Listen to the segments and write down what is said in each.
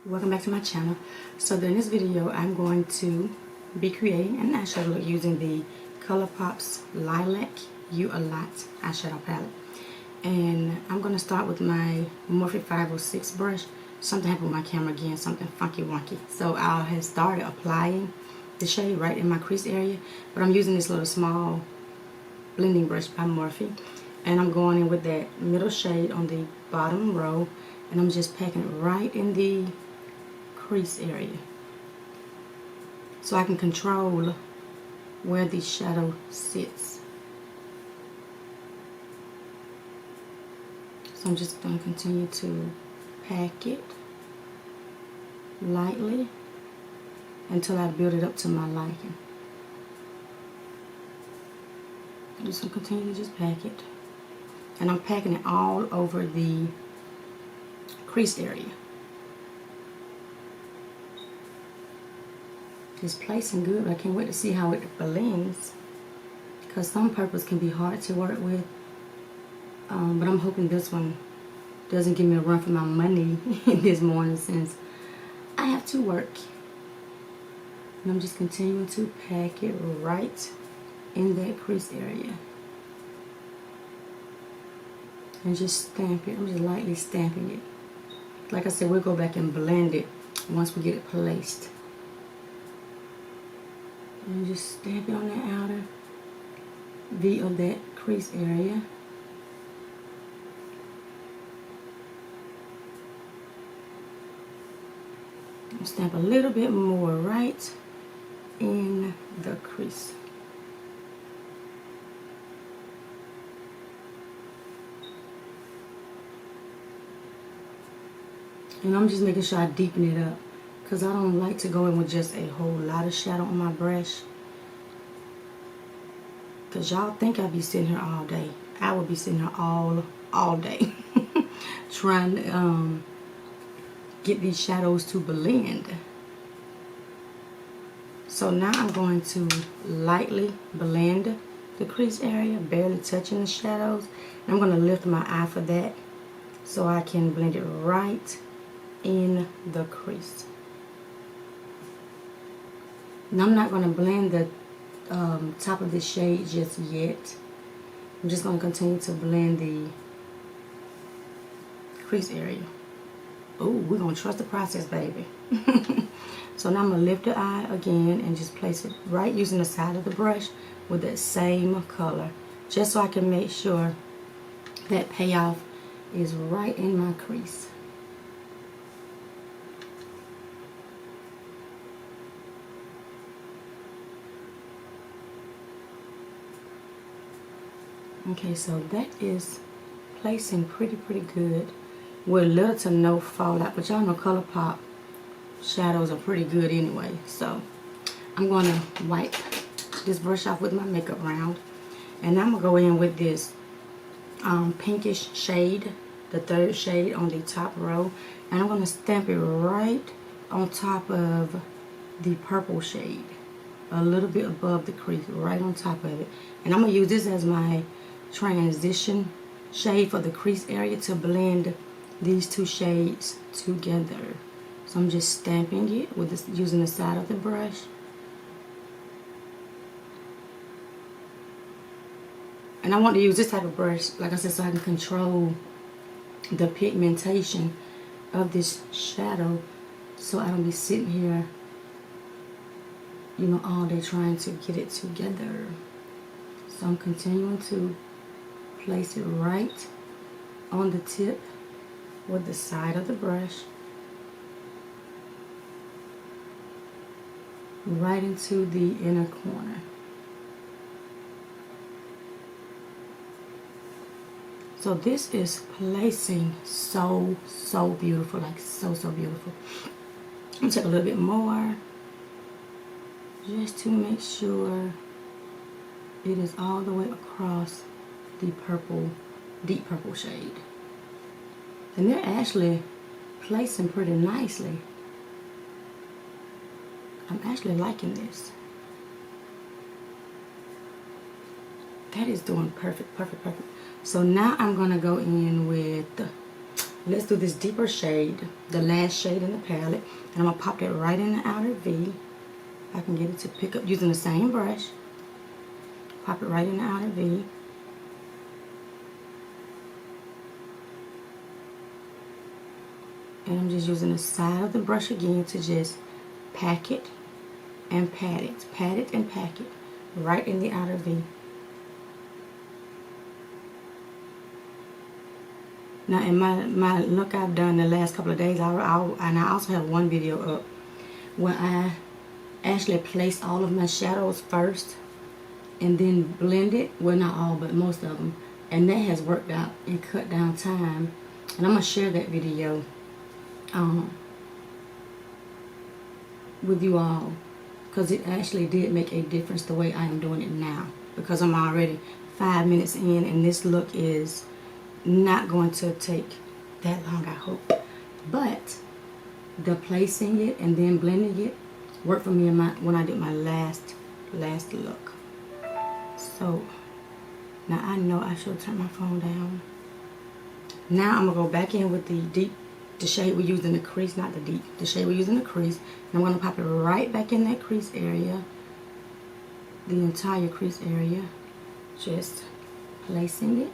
Welcome back to my channel. So in this video I'm going to be creating an eyeshadow look using the ColourPop's Lilac You A Lot eyeshadow palette. And I'm going to start with my Morphe 506 brush. Something happened with my camera again, something funky wonky. So I have started applying the shade right in my crease area, but I'm using this little small blending brush by Morphe. And I'm going in with that middle shade on the bottom row, and I'm just packing it right in the crease area so I can control where the shadow sits. So I'm just going to continue to pack it lightly until I build it up to my liking. I'm just going to continue to just pack it, and I'm packing it all over the crease area. It's placing good, but I can't wait to see how it blends, because some purples can be hard to work with, but I'm hoping this one doesn't give me a run for my money this morning since I have to work. And I'm just continuing to pack it right in that crease area and just stamp it. I'm just lightly stamping it. Like I said, we'll go back and blend it once we get it placed. And just stamp it on the outer V of that crease area. And stamp a little bit more right in the crease. And I'm just making sure I deepen it up, because I don't like to go in with just a whole lot of shadow on my brush. Because y'all think I'll be sitting here all day. I will be sitting here all day trying to get these shadows to blend. So now I'm going to lightly blend the crease area, barely touching the shadows. And I'm going to lift my eye for that so I can blend it right in the crease. Now I'm not going to blend the top of the shade just yet. I'm just going to continue to blend the crease area. Oh, we're going to trust the process, baby. So now I'm going to lift the eye again and just place it right using the side of the brush with that same color, just so I can make sure that payoff is right in my crease. Okay, so that is placing pretty good with little to no fallout, but y'all know ColourPop shadows are pretty good anyway. So I'm going to wipe this brush off with my makeup round, and I'm going to go in with this pinkish shade, the third shade on the top row, and I'm going to stamp it right on top of the purple shade, a little bit above the crease, right on top of it. And I'm going to use this as my transition shade for the crease area to blend these two shades together. So I'm just stamping it with this, using the side of the brush. And I want to use this type of brush, like I said, so I can control the pigmentation of this shadow, so I don't be sitting here, you know, all day trying to get it together. So I'm continuing to place it right on the tip with the side of the brush, right into the inner corner. So this is placing so beautiful, like so beautiful. I'm gonna take a little bit more just to make sure it is all the way across the purple, deep purple shade. And they're actually placing pretty nicely. I'm actually liking this. That is doing perfect. So now I'm going to go in with let's do this deeper shade, the last shade in the palette, and I'm going to pop it right in the outer V. I can get it to pick up using the same brush. Pop it right in the outer V. And I'm just using the side of the brush again to just pack it and pat it. Pat it and pack it right in the outer V. Now in my look I've done the last couple of days, and I also have one video up where I actually placed all of my shadows first and then blend it. Well, not all, but most of them. And that has worked out and cut down time. And I'm going to share that video with you all, because it actually did make a difference the way I am doing it now, because I'm already 5 minutes in and this look is not going to take that long, I hope. But the placing it and then blending it worked for me in when I did my last look. So now I know I should turn my phone down. Now I'm gonna go back in with the shade we used in the crease, not the deep, the shade we used in the crease. And I'm gonna pop it right back in that crease area, the entire crease area, just placing it.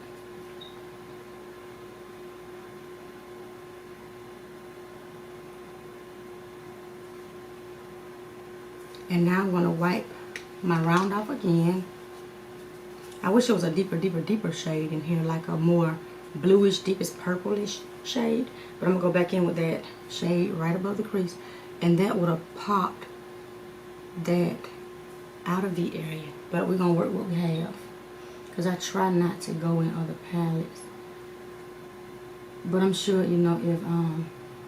And now I'm going to wipe my round off again. I wish it was a deeper shade in here, like a more bluish, deepest purplish shade. But I'm going to go back in with that shade right above the crease. And that would have popped that outer V area. But we're going to work what we have, because I try not to go in other palettes. But I'm sure, you know, if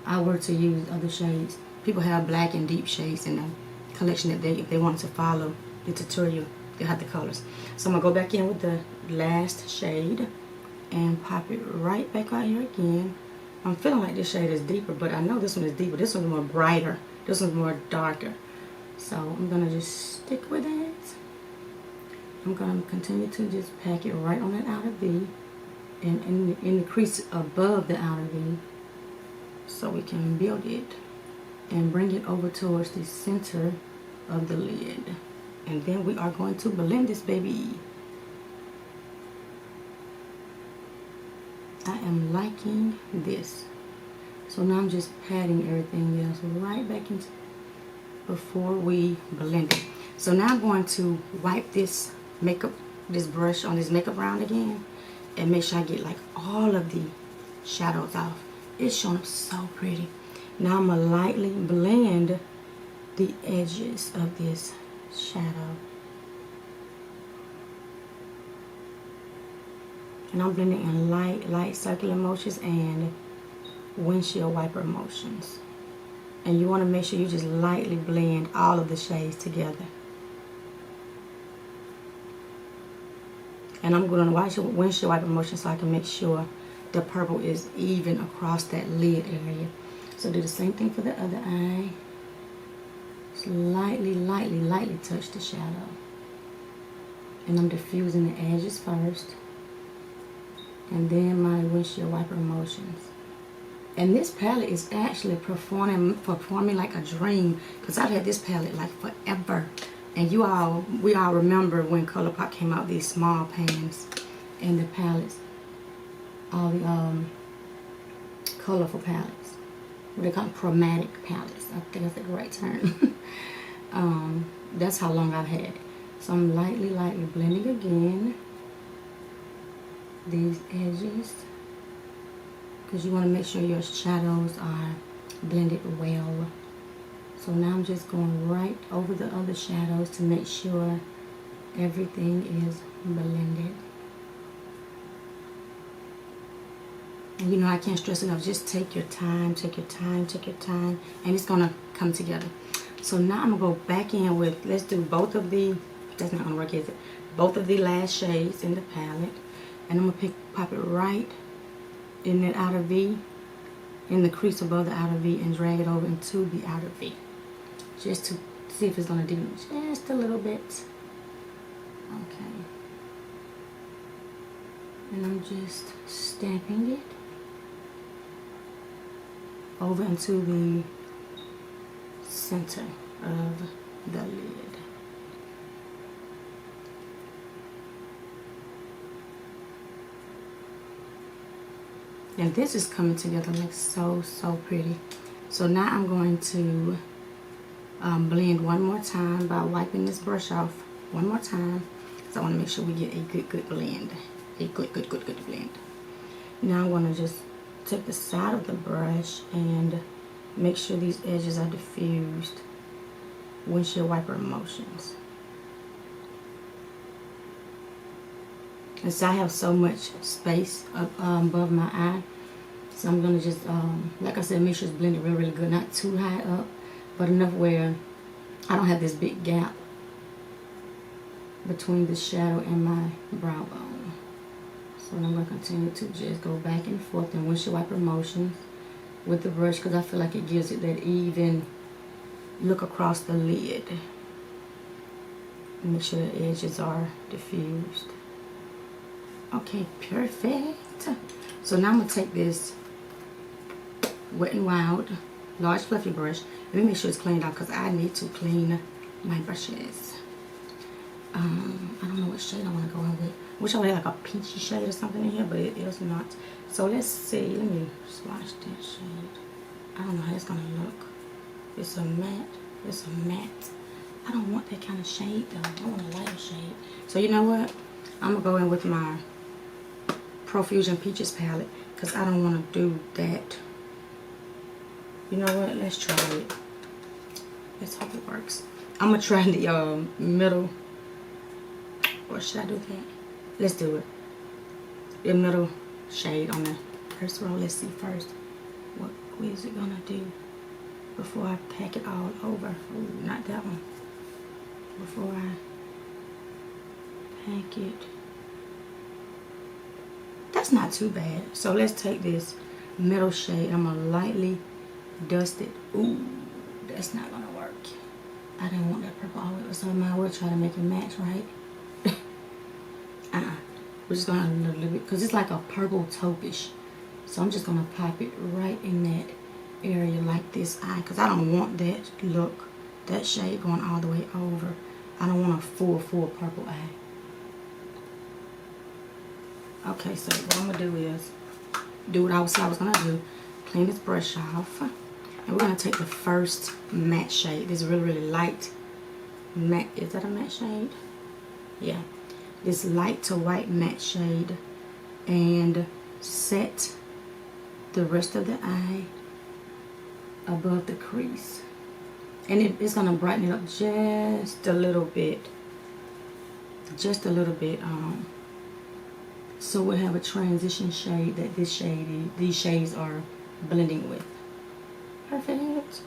I were to use other shades, people have black and deep shades in them collection that if they want to follow the tutorial, they'll have the colors. So I'm gonna go back in with the last shade and pop it right back out here again. I'm feeling like this shade is deeper, but I know this one is deeper. This one's more brighter. This one's more darker. So I'm gonna just stick with it. I'm gonna continue to just pack it right on that outer V and in the crease above the outer V, so we can build it and bring it over towards the center of the lid. And then we are going to blend this baby. I am liking this. So now I'm just patting everything else right back into before we blend it. So now I'm going to wipe this brush on this makeup round again and make sure I get like all of the shadows off. It's showing up so pretty. Now I'm going to lightly blend the edges of this shadow. And I'm blending in light circular motions and windshield wiper motions. And you want to make sure you just lightly blend all of the shades together. And I'm going to watch windshield wiper motion so I can make sure the purple is even across that lid area. So do the same thing for the other eye. Just lightly touch the shadow. And I'm diffusing the edges first. And then my windshield wiper motions. And this palette is actually performing like a dream, because I've had this palette like forever. And we all remember when ColourPop came out, these small pans and the palettes, all the colorful palettes. What they call them, chromatic palettes. I think that's the right term. That's how long I've had it. So I'm lightly blending again these edges, because you want to make sure your shadows are blended well. So now I'm just going right over the other shadows to make sure everything is blended. And you know, I can't stress enough, just take your time, and it's gonna come together. So now I'm gonna go back in with, let's do both of the, that's not gonna work, is it? Both of the last shades in the palette. And I'm gonna pop it right in that outer V, in the crease above the outer V, and drag it over into the outer V. Just to see if it's gonna deepen just a little bit. Okay. And I'm just stamping it. over into the center of the lid. And this is coming together like so pretty. So now I'm going to blend one more time by wiping this brush off one more time. So I want to make sure we get a good blend. A good blend. Now I'm going to just take the side of the brush and make sure these edges are diffused. Windshield wiper motions. And so I have so much space up, above my eye. So I'm going to just, like I said, make sure it's blended really good. Not too high up, but enough where I don't have this big gap between the shadow and my brow bone. So I'm going to continue to just go back and forth in windshield wiper motions with the brush, because I feel like it gives it that even look across the lid. Make sure the edges are diffused. Okay, perfect. So now I'm going to take this Wet n Wild large fluffy brush. Let me make sure it's cleaned out, because I need to clean my brushes. I don't know what shade I want to go in with. Wish I would have like a peachy shade or something in here, but it is not. So let's see. Let me swatch that shade. I don't know how it's going to look. It's a matte. It's a matte. I don't want that kind of shade though. I want a lighter shade. So you know what? I'm going to go in with my Profusion Peaches palette, because I don't want to do that. You know what? Let's try it. Let's hope it works. I'm going to try the middle. Or should I do that? Let's do it. The middle shade on the first row. Let's see first. What is it going to do before I pack it all over? Ooh, not that one. Before I pack it. That's not too bad. So let's take this middle shade. I'm going to lightly dust it. Ooh, that's not going to work. I didn't want that purple all the way. So I might well try to make it match, right? We're just going to add a little bit, because it's like a purple taupish. So I'm just going to pop it right in that area like this eye, because I don't want that look, that shade going all the way over. I don't want a full purple eye. Okay, so what I'm going to do is do what I was going to do. Clean this brush off. And we're going to take the first matte shade. This really light matte. Is that a matte shade? Yeah. This light to white matte shade. And set the rest of the eye above the crease. And it's going to brighten it up just a little bit. Just a little bit. So we'll have a transition shade that these shades are blending with. Perfect.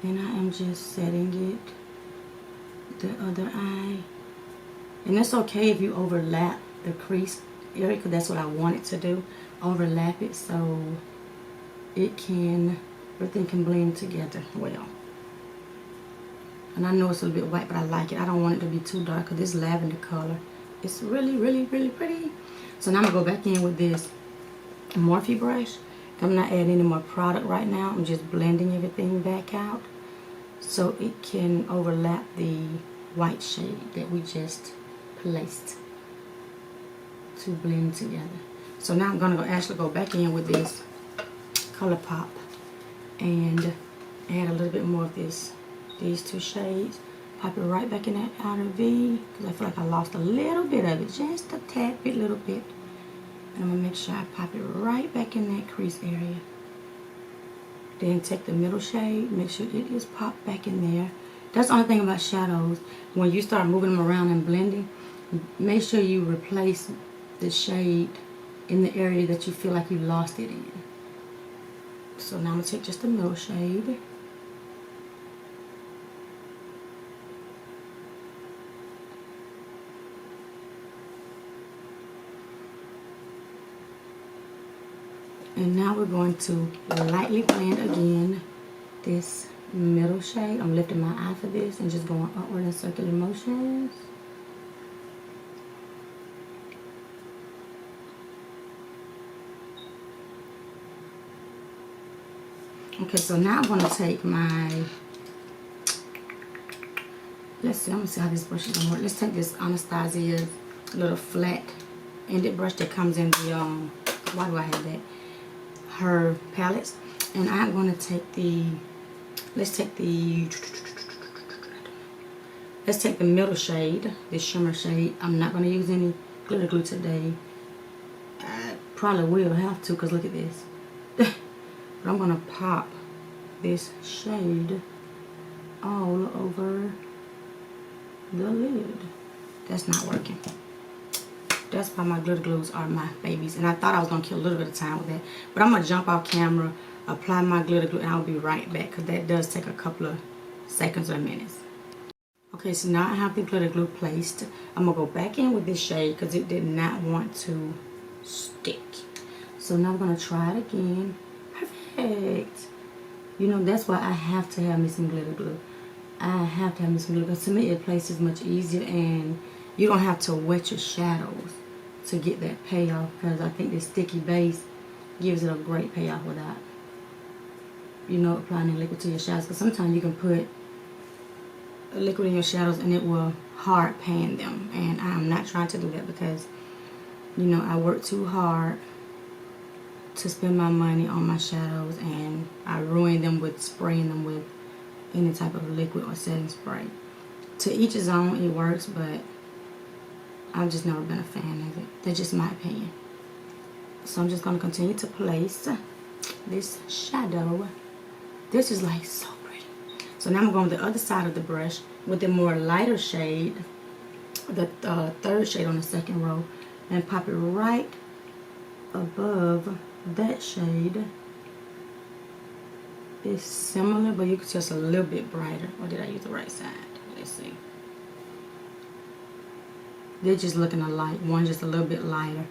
And I am just setting it the other eye. And it's okay if you overlap the crease area, because that's what I wanted to do. Overlap it so everything can blend together well. And I know it's a little bit white, but I like it. I don't want it to be too dark, because this lavender color, it's really pretty. So now I'm going to go back in with this Morphe brush. I'm not adding any more product right now. I'm just blending everything back out so it can overlap the white shade that we just placed to blend together. So now I'm going to actually go back in with this ColourPop and add a little bit more of these two shades. Pop it right back in that outer V, because I feel like I lost a little bit of it, just a tad bit, little bit. And I'm going to make sure I pop it right back in that crease area. Then take the middle shade, make sure it is popped back in there. That's the only thing about shadows. When you start moving them around and blending, make sure you replace the shade in the area that you feel like you lost it in. So now I'm going to take just the middle shade. And now we're going to lightly blend again this middle shade. I'm lifting my eye for this and just going upward in circular motions. Okay, so now I'm going to take my, let's see, I'm going to see how this brush is going to work. Let's take this Anastasia little flat ended brush that comes in the, why do I have that? Her palettes. And I'm going to take the, let's take the middle shade, this shimmer shade. I'm not going to use any glitter glue today. I probably will have to, because look at this. But I'm going to pop this shade all over the lid. That's not working. That's why my glitter glues are my babies. And I thought I was going to kill a little bit of time with that. But I'm going to jump off camera, apply my glitter glue, and I'll be right back, because that does take a couple of seconds or minutes. Okay, so now I have the glitter glue placed. I'm going to go back in with this shade because it did not want to stick. So now I'm going to try it again. Perfect. You know, that's why I have to have me some glitter glue. I have to have me some glitter glue. To me, it places much easier, and you don't have to wet your shadows to get that payoff, because I think this sticky base gives it a great payoff without, you know, applying the liquid to your shadows. Because sometimes you can put a liquid in your shadows and it will hard pan them, and I'm not trying to do that, because, you know, I work too hard to spend my money on my shadows, and I ruin them with spraying them with any type of liquid or setting spray. To each his own, it works, but I've just never been a fan of it. That's just my opinion. So I'm just going to continue to place this shadow. This is like so pretty. So now I'm going to the other side of the brush with the more lighter shade, the third shade on the second row, and pop it right above that shade. It's similar, but you can just a little bit brighter. Or did I use the right side? Let's see. They're just looking alike. One just a little bit lighter.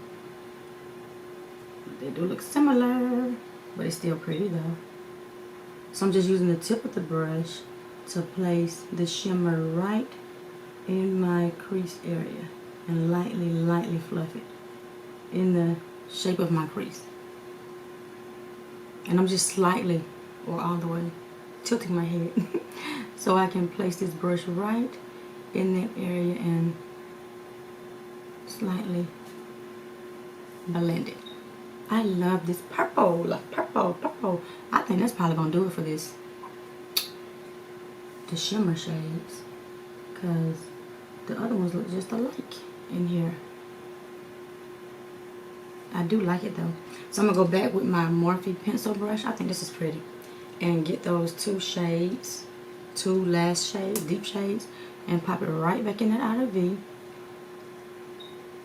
They do look similar, but it's still pretty though. So I'm just using the tip of the brush to place the shimmer right in my crease area and lightly fluff it in the shape of my crease. And I'm just slightly or all the way tilting my head so I can place this brush right in that area and slightly blend it. I love this purple. I think that's probably gonna do it for this, the shimmer shades, because the other ones look just alike in here. I do like it though. So I'm gonna go back with my Morphe pencil brush. I think this is pretty, and get those two shades, two last shades, deep shades, and pop it right back in that outer V.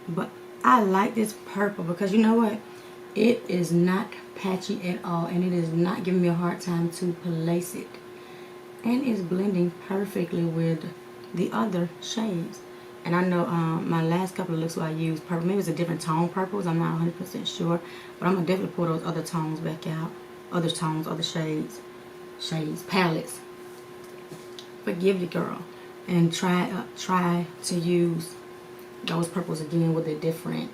But I like this purple because you know what? It is not patchy at all, and it is not giving me a hard time to place it. And it's blending perfectly with the other shades. And I know my last couple of looks where I used purple, maybe it's a different tone purples, I'm not 100% sure. But I'm going to definitely pull those other tones back out. Other tones, other shades, palettes. Forgive you, girl. And try to use those purples again with a different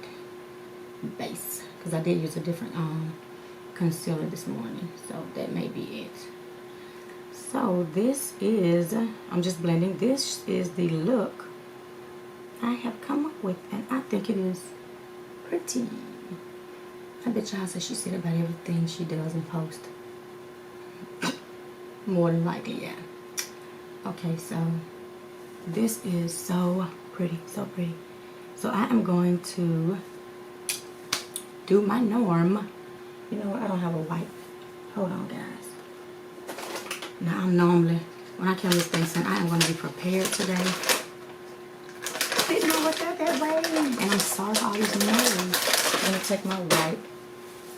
base, because I did use a different concealer this morning, so that may be it. So this is, I'm just blending. This is the look I have come up with, and I think it is pretty. I bet y'all say she said about everything she does in post. More than likely, yeah. Okay, so this is so pretty, so pretty. So I am going to do my norm. You know what? I don't have a wipe. Hold on, guys. Now I'm normally, when I came to this thing saying I am going to be prepared today. I didn't know what that way. And I'm sorry for all this noise. I'm going to take my wipe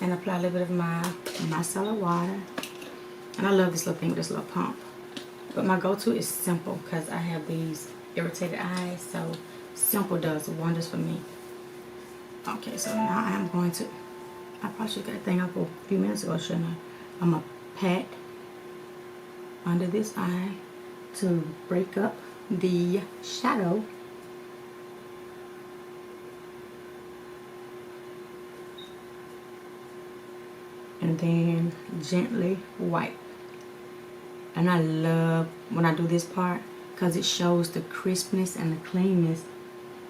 and apply a little bit of my micellar water. And I love this little thing with this little pump. But my go-to is simple because I have these irritated eyes. So simple does wonders for me. Okay, so now I'm going to, I probably should get that thing up a few minutes ago, shouldn't I? I'm going to pat under this eye to break up the shadow. And and then gently wipe. And I love when I do this part because it shows the crispness and the cleanness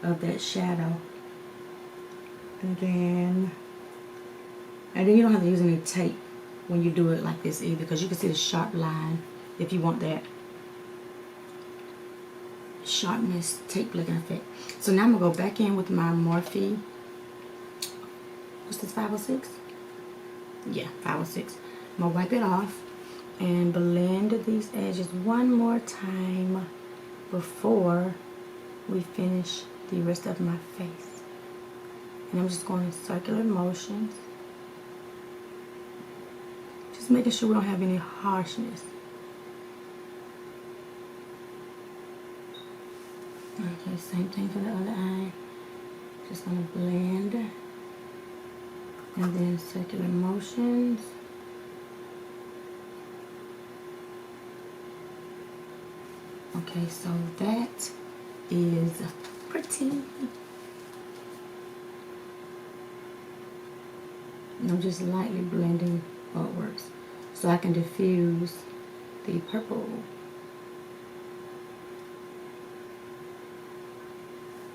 of that shadow. And then you don't have to use any tape when you do it like this either, because you can see the sharp line if you want that sharpness tape looking effect. So now I'm gonna go back in with my Morphe, what's this, 506? Yeah, 506. I'm gonna wipe it off and blend these edges one more time before we finish the rest of my face. And I'm just going in circular motions, just making sure we don't have any harshness. Okay, same thing for the other eye. Just gonna blend and then circular motions. Okay, so that is pretty. And I'm just lightly blending upwards so I can diffuse the purple.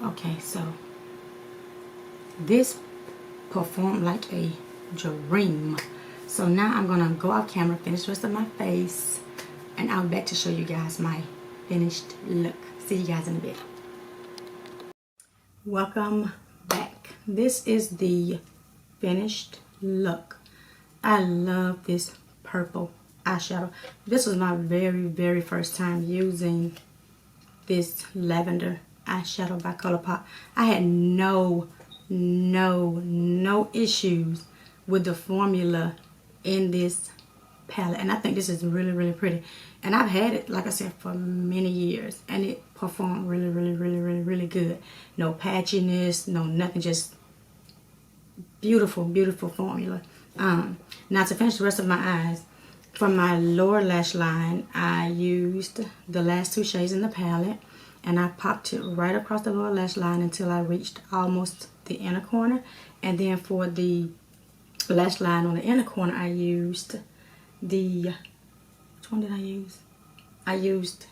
Okay, so this performed like a dream. So now I'm gonna go off camera, finish the rest of my face, and I'll be back to show you guys my finished look. See you guys in a bit. Welcome back. This is the finished look. I love this purple eyeshadow. This was my very first time using this Lavender eyeshadow by ColourPop. I had no issues with the formula in this palette, and I think this is really pretty. And I've had it, like I said, for many years, and it performed really good. No patchiness, no nothing, just beautiful formula. Now to finish the rest of my eyes, for my lower lash line, I used the last two shades in the palette, and I popped it right across the lower lash line until I reached almost the inner corner. And then for the lash line on the inner corner, I used the, which one did I use? I used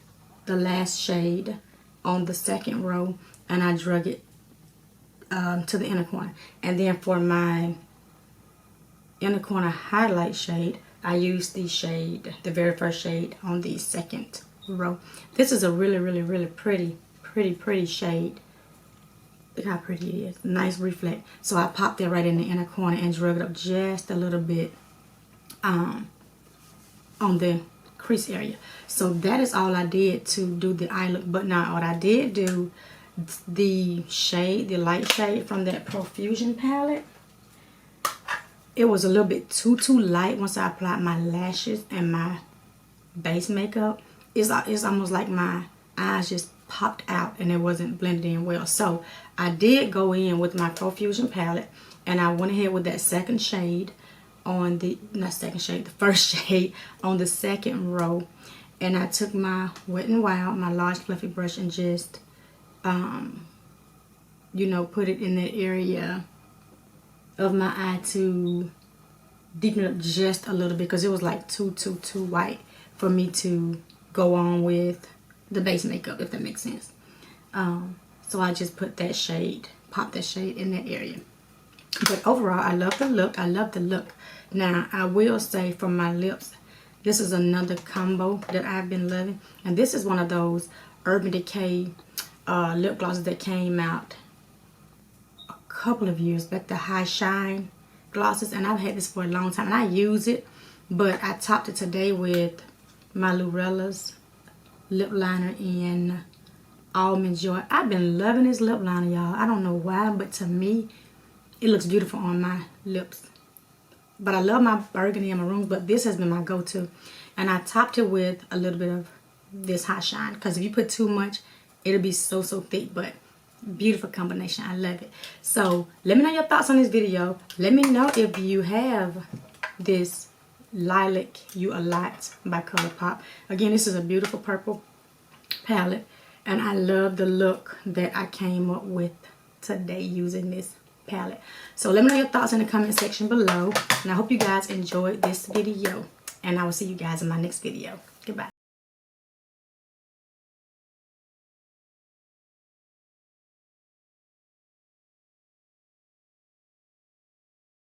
the last shade on the second row, and I drug it to the inner corner. And then for my inner corner highlight shade, I used the shade, the very first shade on the second row. This is a really pretty shade. Look how pretty it is. Nice reflect. So I popped it right in the inner corner and drug it up just a little bit on the crease area. So that is all I did to do the eye look. But now what I did do, the shade, the light shade from that Profusion palette, it was a little bit too light once I applied my lashes and my base makeup. It's almost like my eyes just popped out and it wasn't blended in well. So I did go in with my Profusion palette, and I went ahead with that second shade on the, not second shade, the first shade on the second row. And I took my Wet n Wild, my large fluffy brush, and just, you know, put it in that area of my eye to deepen it up just a little bit, because it was like too white for me to go on with the base makeup, if that makes sense. So I just put that shade, popped that shade in that area. But overall, I love the look. I love the look. Now, I will say for my lips, this is another combo that I've been loving. And this is one of those Urban Decay lip glosses that came out a couple of years back, the High Shine glosses. And I've had this for a long time, and I use it. But I topped it today with my Lurella's lip liner in Almond Joy. I've been loving this lip liner, y'all. I don't know why, but to me, it looks beautiful on my lips. But I love my burgundy and maroons, but this has been my go-to. And I topped it with a little bit of this High Shine, because if you put too much, it'll be so thick. But beautiful combination. I love it. So let me know your thoughts on this video. Let me know if you have this Lilac You A Lot by ColourPop. Again, this is a beautiful purple palette, and I love the look that I came up with today using this palette. So let me know your thoughts in the comment section below. And I hope you guys enjoyed this video. And I will see you guys in my next video. Goodbye.